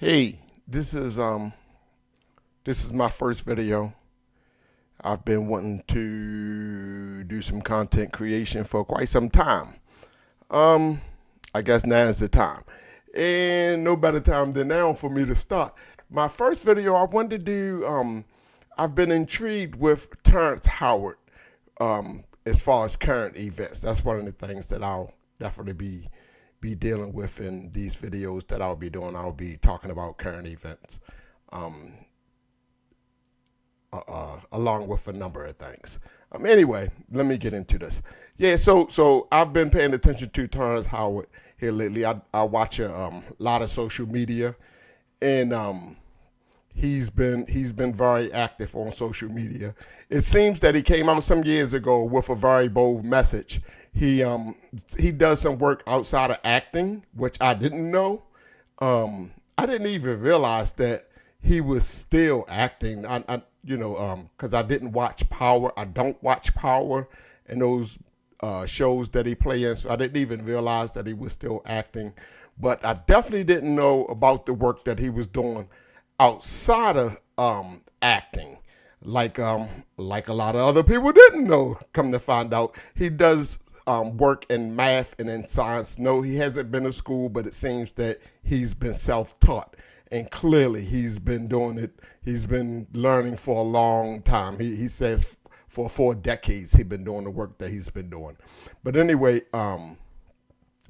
Hey, this is my first video. I've been wanting to do some content creation for quite some time. Um, I guess now's the time. And no better time than now for me to start. My first video I wanted to do, I've been intrigued with Terrence Howard as far as current events. That's one of the things that I'll definitely be dealing with in these videos that I'll be doing. I'll be talking about current events, um, along with a number of things. Anyway, let me get into this. Yeah, so I've been paying attention to Terrence Howard here lately. I watch a lot of social media, and he's been very active on social media. It seems that he came out some years ago with a very bold message. He does some work outside of acting, which I didn't know. I didn't even realize that he was still acting. Because I didn't watch Power. I don't watch Power and those shows that he play in. So I didn't even realize that he was still acting. But I definitely didn't know about the work that he was doing outside of acting, like a lot of other people didn't know. Come to find out, he does work in math and in science. No, he hasn't been to school, but it seems that he's been self-taught, and clearly he's been doing it. He's been learning for a long time. He says for 4 decades he's been doing the work that he's been doing. But anyway,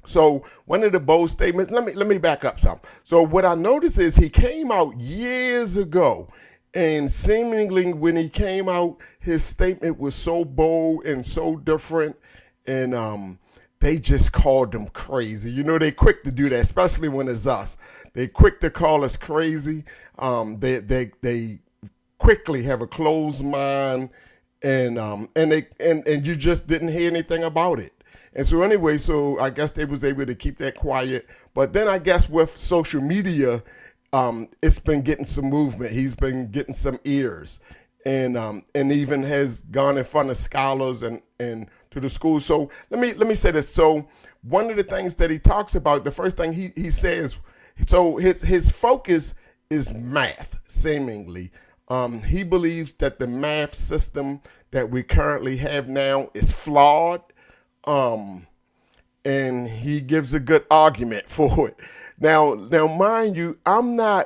so one of the bold statements, let me back up some. So what I noticed is he came out years ago, and seemingly when he came out, his statement was so bold and so different, and they just called him crazy. You know, they quick to do that, especially when it's us. They quick to call us crazy. They quickly have a closed mind, and you just didn't hear anything about it. And so anyway, so I guess they was able to keep that quiet. But then I guess with social media, it's been getting some movement. He's been getting some ears, and even has gone in front of scholars and to the school. So let me say this. So one of the things that he talks about, the first thing he says, so his focus is math, seemingly. He believes that the math system that we currently have now is flawed, and he gives a good argument for it. Now, mind you, I'm an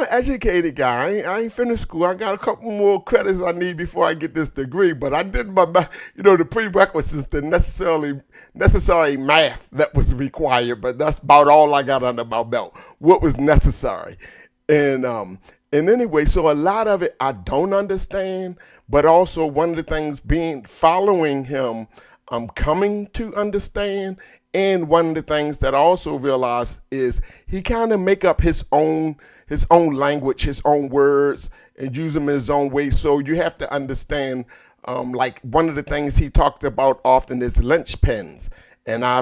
educated guy. I ain't finished school. I got a couple more credits I need before I get this degree. But I did the prerequisites, the necessary math that was required. But that's about all I got under my belt. What was necessary, and anyway, so a lot of it I don't understand. But also one of the things following him, I'm coming to understand. And one of the things that I also realized is he kind of make up his own language, his own words, and use them in his own way. So you have to understand, like one of the things he talked about often is linchpins. And I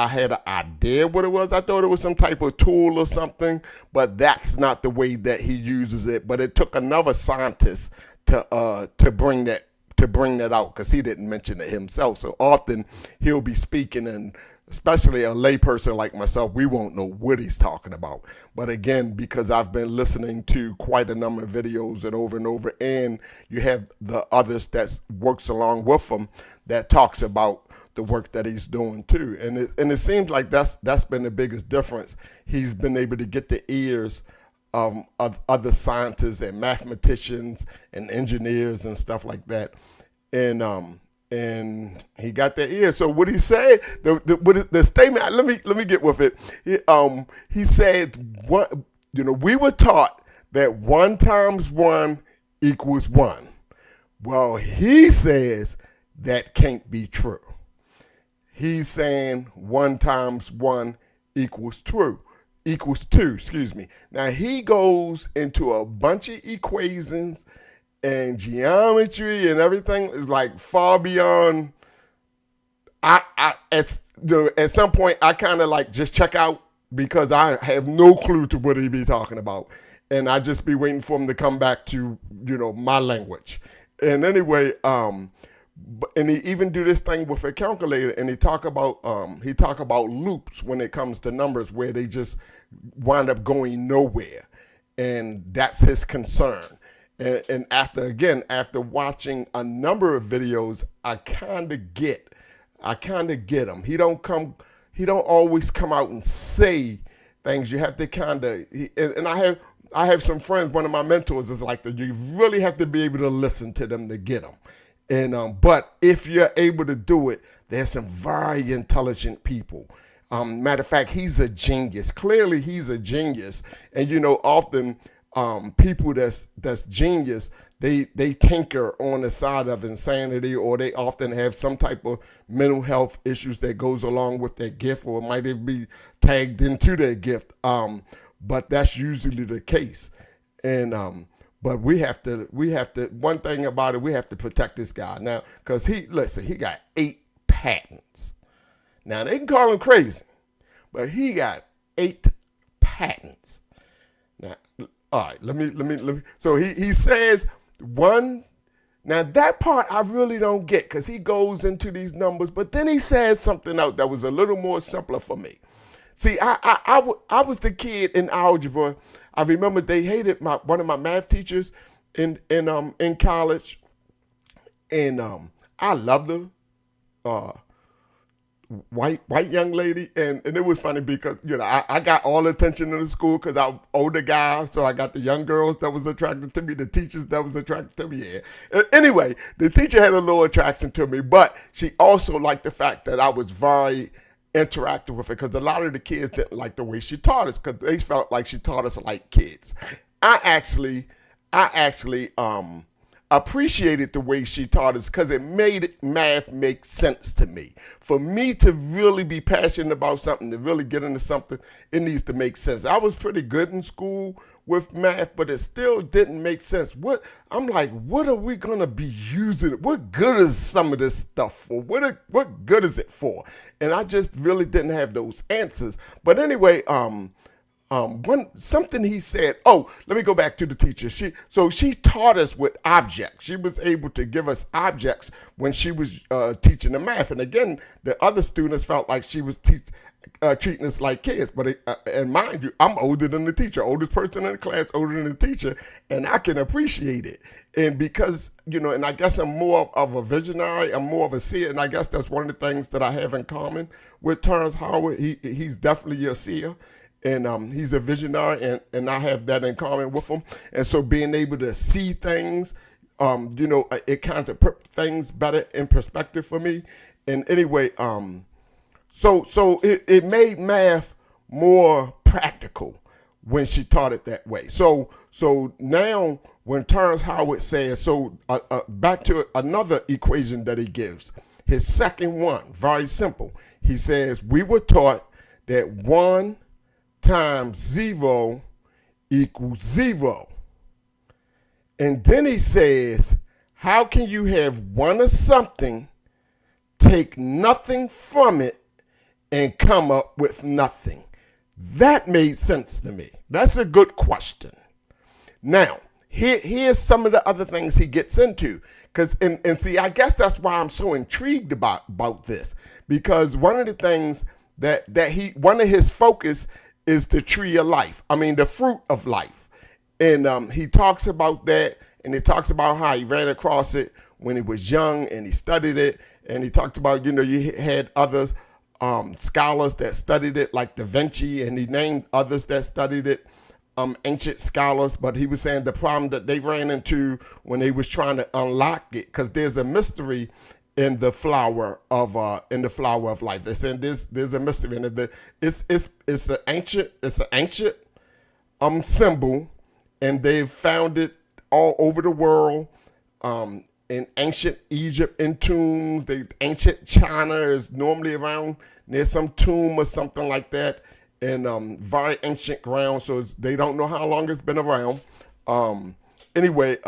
had an idea what it was. I thought it was some type of tool or something, but that's not the way that he uses it. But it took another scientist to bring that out, because he didn't mention it himself. So often he'll be speaking, and especially a layperson like myself, we won't know what he's talking about. But again, because I've been listening to quite a number of videos and over, and you have the others that works along with him that talks about the work that he's doing too. And it seems like that's been the biggest difference. He's been able to get the ears of other scientists and mathematicians and engineers and stuff like that, and he got their ears. So what he said, the statement. Let me get with it. He said, we were taught that 1 times 1 equals 1. Well, he says that can't be true. He's saying 1 times 1 equals 2. Excuse me. Now he goes into a bunch of equations and geometry and everything, like far beyond. At some point I kind of like just check out, because I have no clue to what he be talking about, and I just be waiting for him to come back to my language. And anyway, and he even do this thing with a calculator, and he talk about loops when it comes to numbers, where they just wind up going nowhere, and that's his concern. And after watching a number of videos, I kind of get him. He don't always come out and say things. You have to kind of, and I have some friends. One of my mentors is like that. You really have to be able to listen to them to get them. And but if you're able to do it, there's some very intelligent people. Matter of fact, he's a genius. Clearly, he's a genius. And often people that's genius, they tinker on the side of insanity, or they often have some type of mental health issues that goes along with their gift, or might even be tagged into their gift. But that's usually the case. And but we have to. One thing about it, we have to protect this guy now, because he got 8 patents. Now they can call him crazy, but he got 8 patents. Now, all right, let me. So he says one. Now that part I really don't get, because he goes into these numbers, but then he said something else that was a little more simpler for me. See, I was the kid in algebra. I remember they hated one of my math teachers in college, and I loved her. White young lady, and it was funny because I got all the attention in the school because I'm older guy, so I got the young girls that was attracted to me, the teachers that was attracted to me. Yeah. Anyway, the teacher had a little attraction to me, but she also liked the fact that I was very interactive with her, because a lot of the kids didn't like the way she taught us, because they felt like she taught us like kids. I actually appreciated the way she taught us, because it made math make sense to me. For me to really be passionate about something, to really get into something, it needs to make sense. I was pretty good in school with math, but it still didn't make sense. I'm like, what are we gonna be using? What good is some of this stuff for? What good is it for? And I just really didn't have those answers. But anyway, something he said. Oh, let me go back to the teacher. She taught us with objects. She was able to give us objects when she was teaching the math. And again, the other students felt like she was treating us like kids. But and mind you, I'm older than the teacher, oldest person in the class, older than the teacher, and I can appreciate it. And because and I guess I'm more of a visionary, I'm more of a seer, and I guess that's one of the things that I have in common with Terrence Howard. He's definitely a seer. And he's a visionary, and I have that in common with him. And so being able to see things, it kind of put things better in perspective for me. And anyway, so it made math more practical when she taught it that way. So now when Terrence Howard says, back to another equation that he gives, his second one, very simple. He says, we were taught that 1 times 0 equals 0. And then he says, how can you have one of something, take nothing from it, and come up with nothing? That made sense to me. That's a good question. Now, here's some of the other things he gets into. And see, I guess that's why I'm so intrigued about this. Because one of the things one of his focus is the tree of life. I mean, the fruit of life. And he talks about that, and he talks about how he ran across it when he was young, and he studied it. And he talked about, you had other scholars that studied it, like Da Vinci, and he named others that studied it, ancient scholars. But he was saying the problem that they ran into when they was trying to unlock it, because there's a mystery in the flower of life. They're saying there's a mystery in it. It's an ancient symbol, and they've found it all over the world. In ancient Egypt, in tombs. Ancient China is normally around near some tomb or something like that, in very ancient ground. So they don't know how long it's been around. Anyway.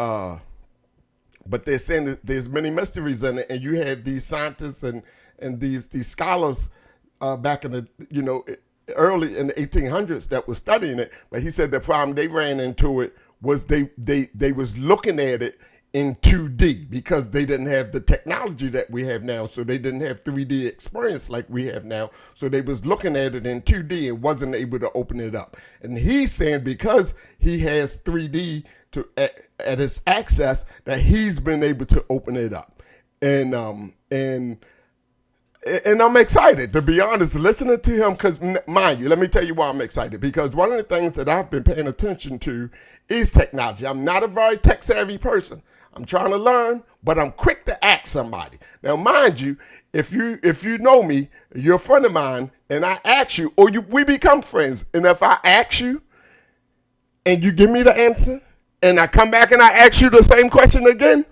But they're saying that there's many mysteries in it, and you had these scientists and these scholars back in the early in the 1800s that was studying it. But he said the problem they ran into it was they was looking at it in 2D because they didn't have the technology that we have now. So they didn't have 3D experience like we have now. So they was looking at it in 2D and wasn't able to open it up. And he's saying because he has 3D at his access that he's been able to open it up. And I'm excited, to be honest, listening to him, because mind you, let me tell you why I'm excited. Because one of the things that I've been paying attention to is technology. I'm not a very tech-savvy person. I'm trying to learn, but I'm quick to ask somebody. Now, mind you, if you know me, you're a friend of mine, and I ask you, or we become friends, and if I ask you, and you give me the answer, and I come back and I ask you the same question again,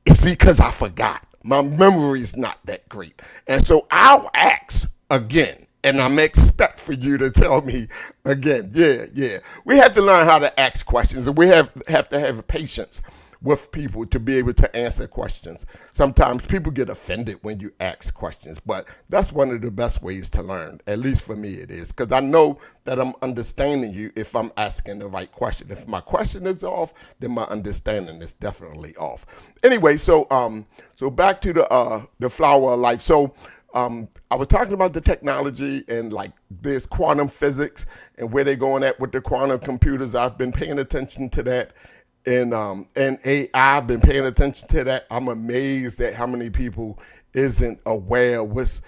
it's because I forgot. My memory is not that great. And so I'll ask again, and I'm expect for you to tell me again. Yeah. We have to learn how to ask questions, and we have to have patience with people to be able to answer questions. Sometimes people get offended when you ask questions, but that's one of the best ways to learn. At least for me it is, because I know that I'm understanding you if I'm asking the right question. If my question is off, then my understanding is definitely off. Anyway, so back to the flower of life. So I was talking about the technology and like there's quantum physics and where they're going at with the quantum computers. I've been paying attention to that. And AI, I've been paying attention to that. I'm amazed at how many people isn't aware what's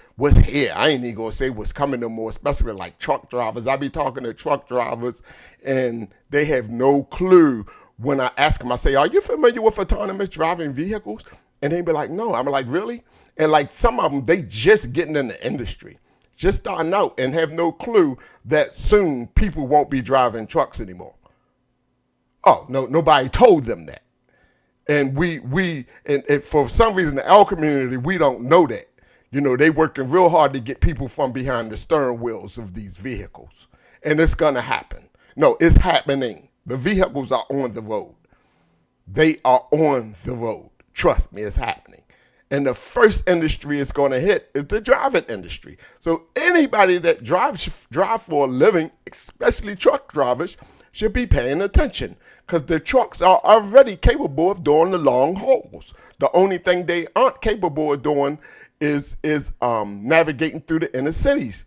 here. I ain't even gonna say what's coming no more, especially like truck drivers. I be talking to truck drivers and they have no clue. When I ask them, I say, are you familiar with autonomous driving vehicles? And they be like, no. I'm like, really? And like some of them, they just getting in the industry, just starting out and have no clue that soon people won't be driving trucks anymore. Oh, no, nobody told them that. And we for some reason, the L community, we don't know that. You know, they working real hard to get people from behind the steering wheels of these vehicles. And it's going to happen. No, it's happening. The vehicles are on the road. They are on the road. Trust me, it's happening. And the first industry it's going to hit is the driving industry. So anybody that drive for a living, especially truck drivers, should be paying attention because the trucks are already capable of doing the long hauls. The only thing they aren't capable of doing is navigating through the inner cities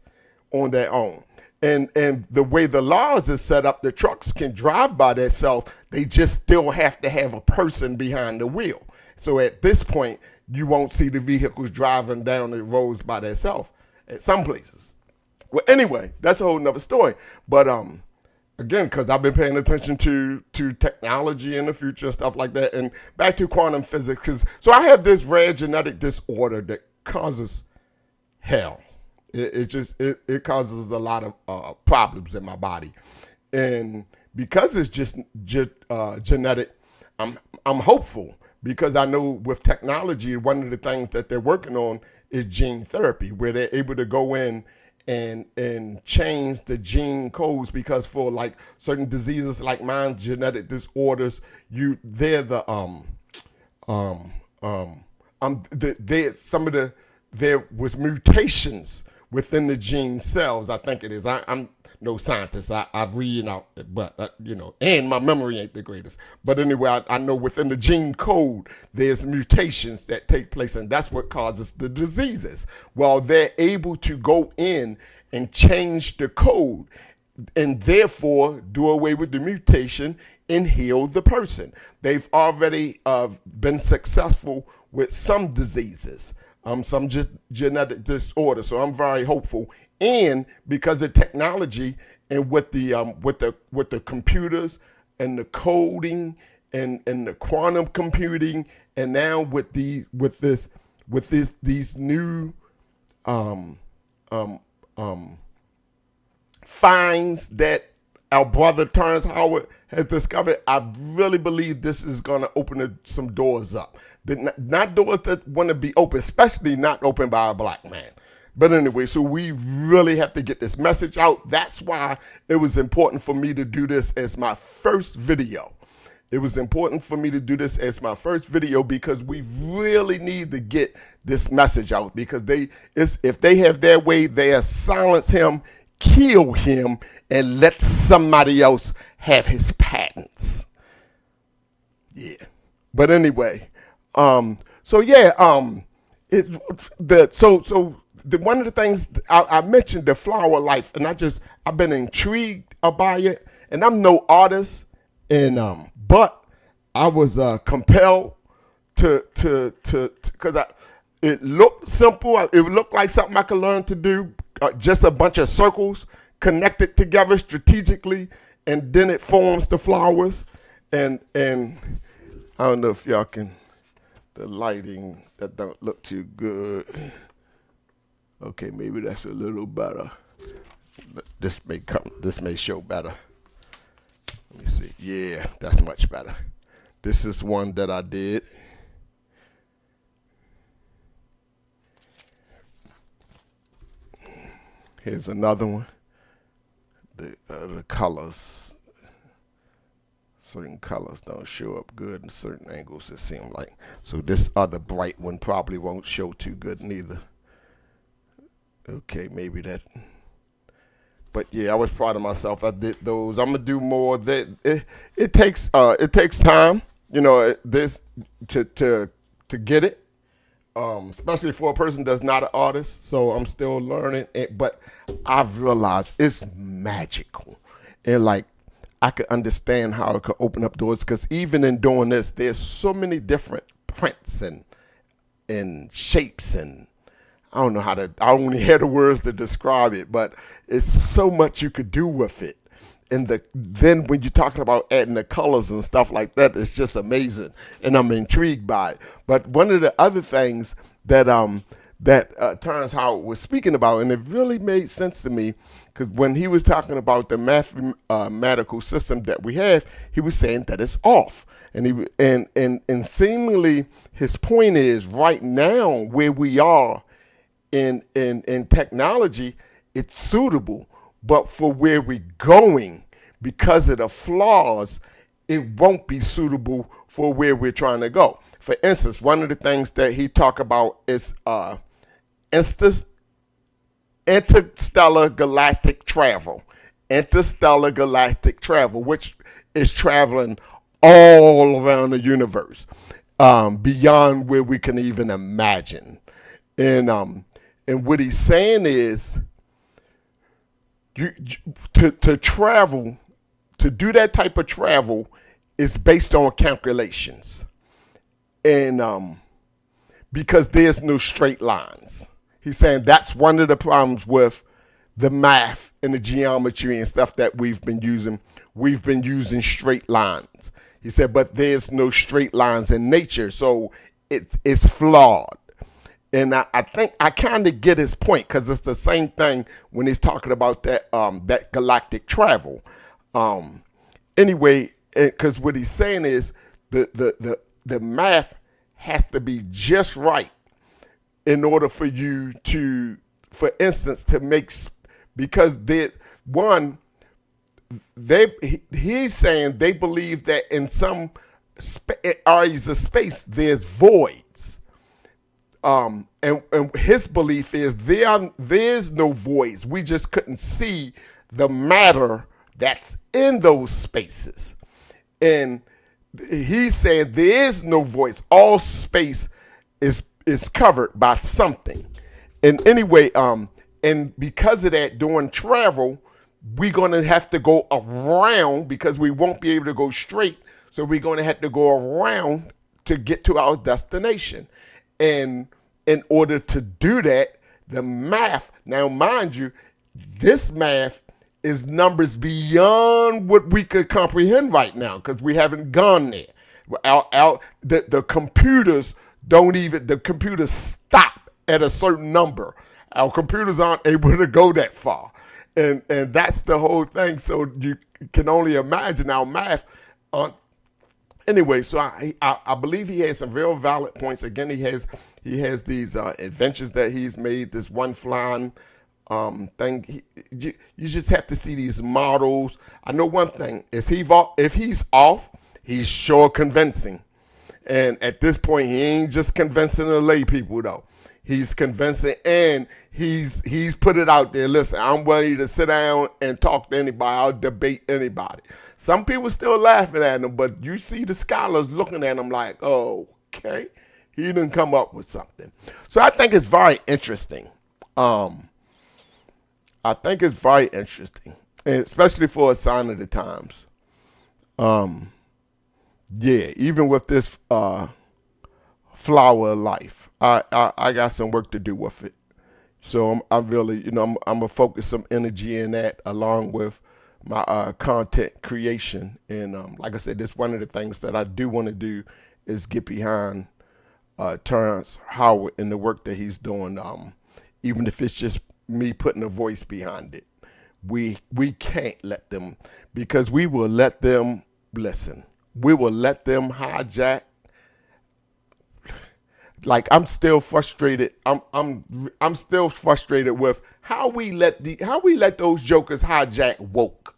on their own. And the way the laws is set up, the trucks can drive by themselves. They just still have to have a person behind the wheel. So at this point, you won't see the vehicles driving down the roads by themselves at some places. Well, anyway, that's a whole nother story. But again, because I've been paying attention to technology in the future and stuff like that. And back to quantum physics. So I have this rare genetic disorder that causes hell. It causes a lot of problems in my body. And because it's just genetic, I'm hopeful because I know with technology, one of the things that they're working on is gene therapy, where they're able to go in and change the gene codes because for like certain diseases like mine, genetic disorders, there was mutations within the gene cells. I think it is. I'm no scientist. I've read out, but and my memory ain't the greatest. But anyway, I know within the gene code, there's mutations that take place, and that's what causes the diseases. Well, they're able to go in and change the code, and therefore do away with the mutation and heal the person. They've already been successful with some diseases, some genetic disorders. So I'm very hopeful. And because of technology and with the computers and the coding and the quantum computing, and now with these new finds that our brother Terrence Howard has discovered, I really believe this is going to open some doors up. Not doors that want to be open, especially not open by a black man. But anyway, so we really have to get this message out. That's why it was important for me to do this as my first video. It was important for me to do this as my first video because we really need to get this message out because if they have their way, they'll silence him, kill him, and let somebody else have his patents. Yeah. But anyway, so yeah, it the so the one of the things I mentioned the flower life, and I've been intrigued by it, and I'm no artist, and but I was compelled to because it looked simple. It looked like something I could learn to do. Just a bunch of circles connected together strategically, and then it forms the flowers. And I don't know if y'all can. The lighting that don't look too good. Okay, maybe that's a little better. This may show better. Let me see. Yeah, that's much better. This is one that I did. Here's another one. The colors, certain colors don't show up good in certain angles, it seems like. So this other bright one probably won't show too good neither. Okay, maybe that. But yeah, I was proud of myself. I did those. I'm gonna do more. It takes time, this to get it. Especially for a person that's not an artist. So I'm still learning it, but I've realized it's magical, and like I could understand how it could open up doors. Because even in doing this, there's so many different prints and shapes, and I don't know I only hear the words to describe it, but it's so much you could do with it. And then when you're talking about adding the colors and stuff like that, it's just amazing, and I'm intrigued by it. But one of the other things that Terrence Howard was speaking about, and it really made sense to me, because when he was talking about the mathematical system that we have, he was saying that it's off, and seemingly his point is right now where we are in technology, it's suitable. But for where we're going, because of the flaws, it won't be suitable for where we're trying to go. For instance, one of the things that he talked about is interstellar galactic travel. Interstellar galactic travel, which is traveling all around the universe, beyond where we can even imagine. And what he's saying is, to travel, to do that type of travel is based on calculations. And because there's no straight lines. He's saying that's one of the problems with the math and the geometry and stuff that we've been using. We've been using straight lines. He said, but there's no straight lines in nature, so it's flawed. And I think I kind of get his point, because it's the same thing when he's talking about that galactic travel. Anyway, because what he's saying is the math has to be just right in order for you to, for instance, to make, because he's saying they believe that in some areas of space there's voids. And his belief is there's no voids. We just couldn't see the matter that's in those spaces. And he's saying there is no voids. All space is covered by something. And anyway, and because of that, during travel, we're gonna have to go around, because we won't be able to go straight. So we're gonna have to go around to get to our destination. And in order to do that, the math, now mind you, this math is numbers beyond what we could comprehend right now, because we haven't gone there. The computers the computers stop at a certain number. Our computers aren't able to go that far. And that's the whole thing. So you can only imagine our math. Anyway, so I believe he has some real valid points. Again, he has these inventions that he's made. This one flying thing. You just have to see these models. I know one thing: if he's off, he's sure convincing. And at this point, he ain't just convincing the lay people though. He's convincing, and he's put it out there. Listen, I'm ready to sit down and talk to anybody. I'll debate anybody. Some people still laughing at him, but you see the scholars looking at him like, oh, okay, he didn't come up with something. So I think it's very interesting. I think it's very interesting, and especially for a sign of the times. Yeah, even with this flower of life, I got some work to do with it. So I'm really, I'm gonna focus some energy in that along with my content creation. And like I said, this one of the things that I do want to do is get behind Terrence Howard and the work that he's doing. Even if it's just me putting a voice behind it, we can't let them, because we will let them listen. We will let them hijack. Like, I'm still frustrated. I'm still frustrated with how we let those jokers hijack woke.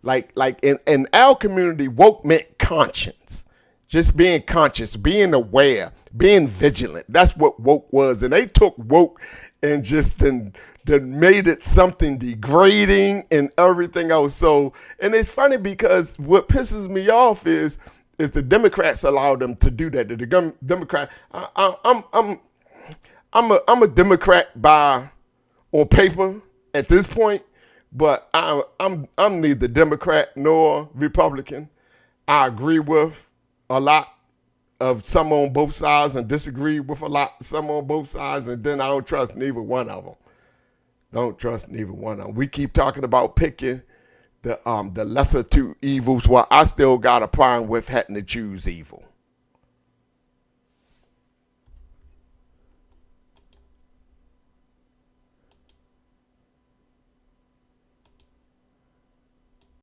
Like in our community, woke meant conscience. Just being conscious, being aware, being vigilant. That's what woke was. And they took woke and just then made it something degrading and everything else. So, and it's funny because what pisses me off is the Democrats allow them to do that. The Democrat, I'm a Democrat on paper at this point, but I'm neither Democrat nor Republican. I agree with a lot of some on both sides and disagree with a lot some on both sides, and then I don't trust neither one of them. Don't trust neither one of them. We keep talking about picking the lesser two evils. Well, I still got a problem with having to choose evil.